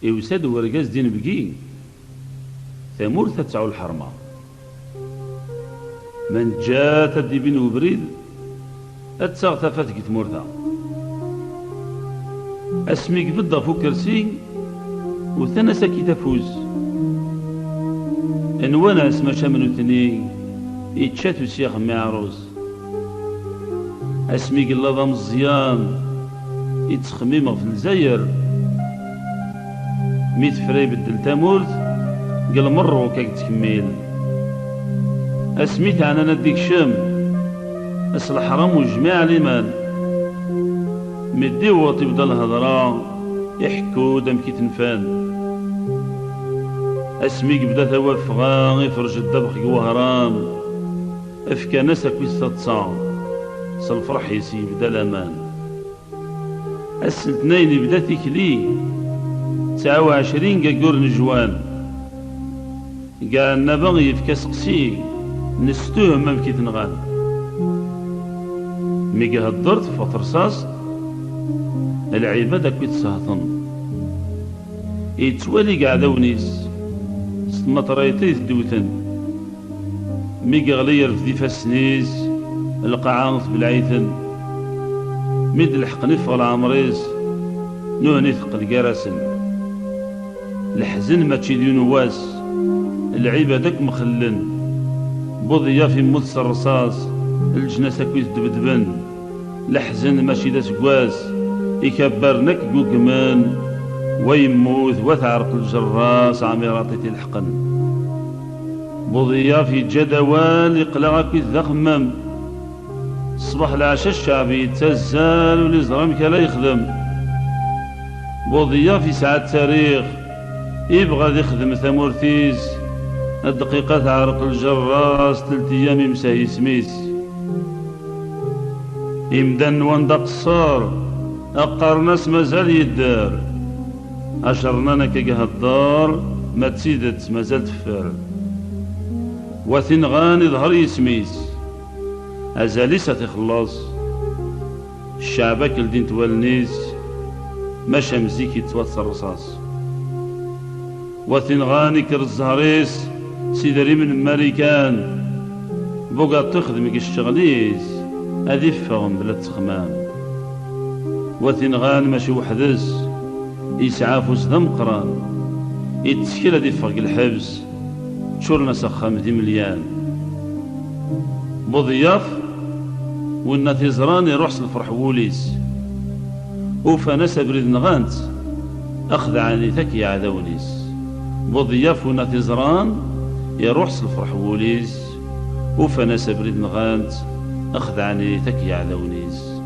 إوساد ورقاز دين بقي ثمورثة تسعو الحرمة من جات دي بين وبريد أتساغ تفتك ثمورثة أسميك بدا فوق كرسي وثنا ساكي تفوز انوانا اسما شامنو تني يتشاتو سياخ معروس اسميك اللظة مزيان يتخميم في الجزائر ميت فري بدل تامورت قال مرو كاك تكميل اسميت انا نديك شام اس الحرام وجميع الايمان مدي وطي بدا الهضره يحكو دم كي تنفان اسميك بدا توافغا يفرج الدبخ وهران افكا ناس كويس تتصا الفرح يسي بدا الامان السنتنين بدا تيكلي 29 قاقور نجوان قال نبغي يفكا سقسي نستوه مام كي تنغان ميقا هدرت فطرصاص العبادة كويت سهطن يتوالي قعدونيس مطريتي الدوثن ميقا غلير في ديفا السنيس القاعانط بالعيثن ميد الحقني في العمريز نوني ثقل قراسن الحزن ما تشيدي نواس العبادك مخلن بوضيا في مدس الرصاص الجناسة كويت دبدبن الحزن ماشي دا سكواس يكبرنك قوكمان ويموت وتعرق الجراس عميراتي الحقن بوضيا في جدوان يقلع كويت ذا خمام الصباح العشاء الشعبي يتزال والإزرام كلا يخدم بوضيا في ساعة تاريخ يبغى يخدم ثمورتيز الدقيقة تعرق الجراس 3 أيام يمساهي سميس يمدن وندق الصار أقرناس مازال يدار أشرنا كيها الدار ما تسيدت مازال تفار وثنغان ظهر يسميس أزالي ستخلص الشعبك الدين توالنيس ما شمزيك يتواتر رصاص وثنغاني كرزهريس سيدري من ماريكان بوغا تخدمك الشغليس هذي فهم بلا تخمام وثنغان ماشي وحدس يسعى فوز ذا مقران يتسكيل هذي فرق الحبس تشورنا سخام ذي مليان بضياف وإن تزران يروح الفرح ووليس وفناس بريد نغانت أخذ عني ثكي عدونيس بضياف وإن تزران يروح الفرح ووليس وفناس بريد نغانت أخذ عني ثكي عدونيس